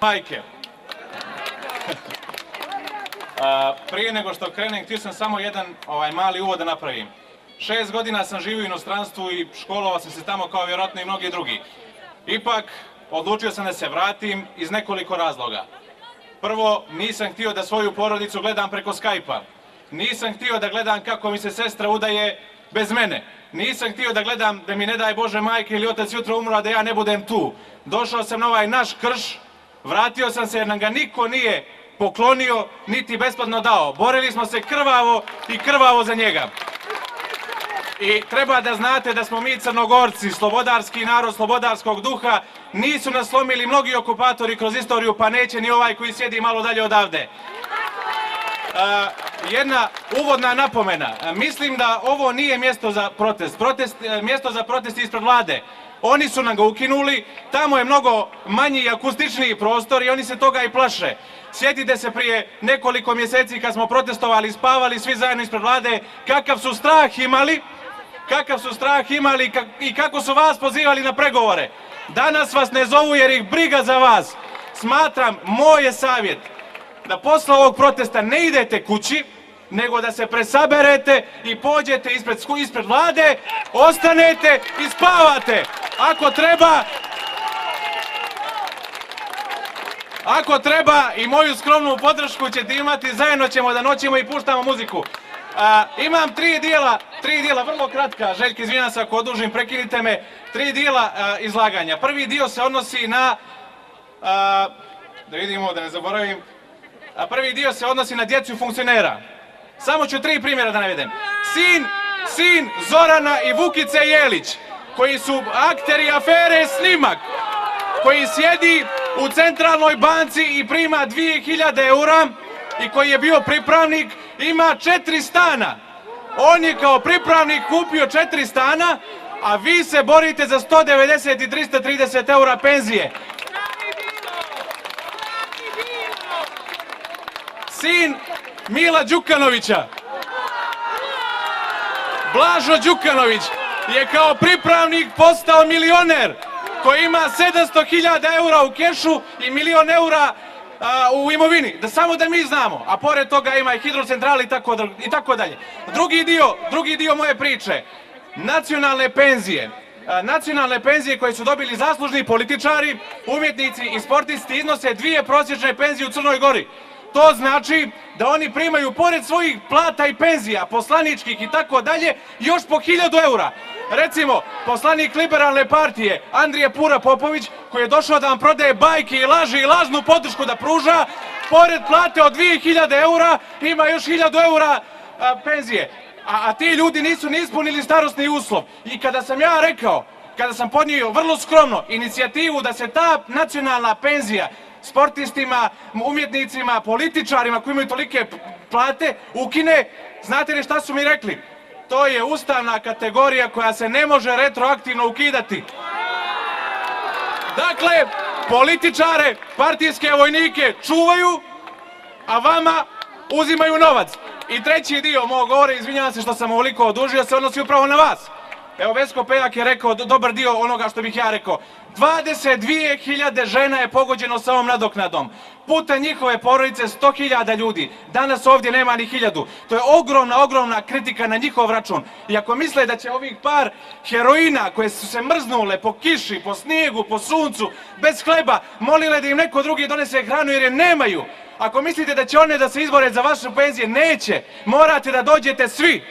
Majke, prije nego što krenem, htio sam samo jedan mali uvod da napravim. 6 godina sam živio u inostranstvu i školovao sam se tamo kao vjerojatno i mnogi drugi. Ipak, odlučio sam da se vratim iz nekoliko razloga. Prvo, nisam htio da svoju porodicu gledam preko Skype-a. Nisam htio da gledam kako mi se sestra udaje bez mene. Nisam htio da gledam da mi ne daj Bože majke ili otac jutro umro, a da ja ne budem tu. Došao sam na ovaj naš krš, vratio sam se jer nam ga niko nije poklonio, niti besplatno dao. Borili smo se krvavo i krvavo za njega. I treba da znate da smo mi Crnogorci, slobodarski narod slobodarskog duha, nisu nas slomili mnogi okupatori kroz istoriju, pa neće ni ovaj koji sjedi malo dalje odavde. Jedna uvodna napomena. Mislim da ovo nije mjesto za protest. Mjesto za protest je ispred vlade. Oni su nam ga ukinuli, tamo je mnogo manji i akustičniji prostor i oni se toga i plaše. Sjetite se prije nekoliko mjeseci kad smo protestovali, spavali svi zajedno ispred vlade, kakav su strah imali i kako su vas pozivali na pregovore. Danas vas ne zovu jer ih briga za vas. Smatram, moj je savjet, da posle ovog protesta ne idete kući, nego da se presaberete i pođete ispred vlade, ostanete i spavate. Ako treba i moju skromnu podršku ćete imati, zajedno ćemo da noćimo i puštamo muziku. Imam tri dijela, vrlo kratka, Željko, izvinjam se ako odužim, prekinite me, 3 dijela izlaganja. Prvi dio se odnosi na, da vidimo, da ne zaboravim, prvi dio se odnosi na djecu funkcionera. Samo ću 3 primjera da navedem. Sin Zorana i Vukice Jelić, koji su akteri afere Snimak, koji sjedi u centralnoj banci i prima 2000 eura i koji je bio pripravnik, ima 4 stana. On je kao pripravnik kupio 4 stana, a vi se borite za 190 i 330 eura penzije. Sin Mila Đukanovića, Blažo Đukanović, je kao pripravnik postao milioner koji ima 700.000 eura u kešu i 1.000.000 eura u imovini. Samo da mi znamo, a pored toga ima i hidrocentrale i tako dalje. Drugi dio moje priče, nacionalne penzije koje su dobili zaslužni političari, umjetnici i sportisti iznose 2 prosječne penzije u Crnoj Gori. To znači da oni primaju pored svojih plata i penzija, poslaničkih i tako dalje, još po 1.000 eura. Recimo, poslanik Liberalne partije, Andrije Pura Popović, koji je došao da vam prodaje bajke i laži i lažnu podršku da pruža, pored plate od 2.000 eura, ima još 1.000 eura penzije. A ti ljudi nisu ni ispunili starosni uslov. I kada sam podnio vrlo skromno inicijativu da se ta nacionalna penzija sportistima, umjetnicima, političarima koji imaju tolike plate ukine, znate li šta su mi rekli? To je ustavna kategorija koja se ne može retroaktivno ukidati. Dakle, političare, partijske vojnike čuvaju, a vama uzimaju novac. I treći dio mog govora, izvinjavam se što sam ovoliko odužio, se odnosi upravo na vas. Evo, Vesko Pejak je rekao dobar dio onoga što bih ja rekao. 22.000 žena je pogođeno sa ovom nadoknadom. Puta njihove porodice 100.000 ljudi. Danas ovdje nema ni 1.000. To je ogromna kritika na njihov račun. I ako misle da će ovih par heroina koje su se mrznule po kiši, po snijegu, po suncu, bez hleba, molile da im neko drugi donese hranu jer je nemaju. Ako mislite da će one da se izbore za vaše penzije, neće. Morate da dođete svi.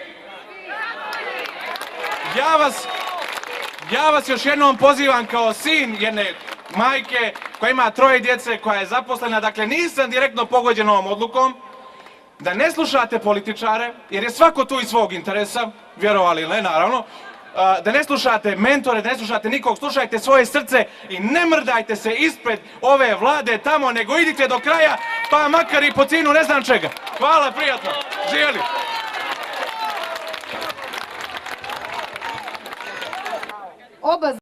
Ja vas još jednom pozivam kao sin jedne majke koja ima 3 djece, koja je zaposlena, dakle nisam direktno pogođen ovom odlukom, da ne slušate političare, jer je svako tu iz svog interesa, vjerovali ili ne, naravno, da ne slušate mentore, da ne slušate nikog, slušajte svoje srce i ne mrdajte se ispred ove vlade tamo, nego idite do kraja, pa makar i po cijenu ne znam čega. Hvala, prijatno, živjeli!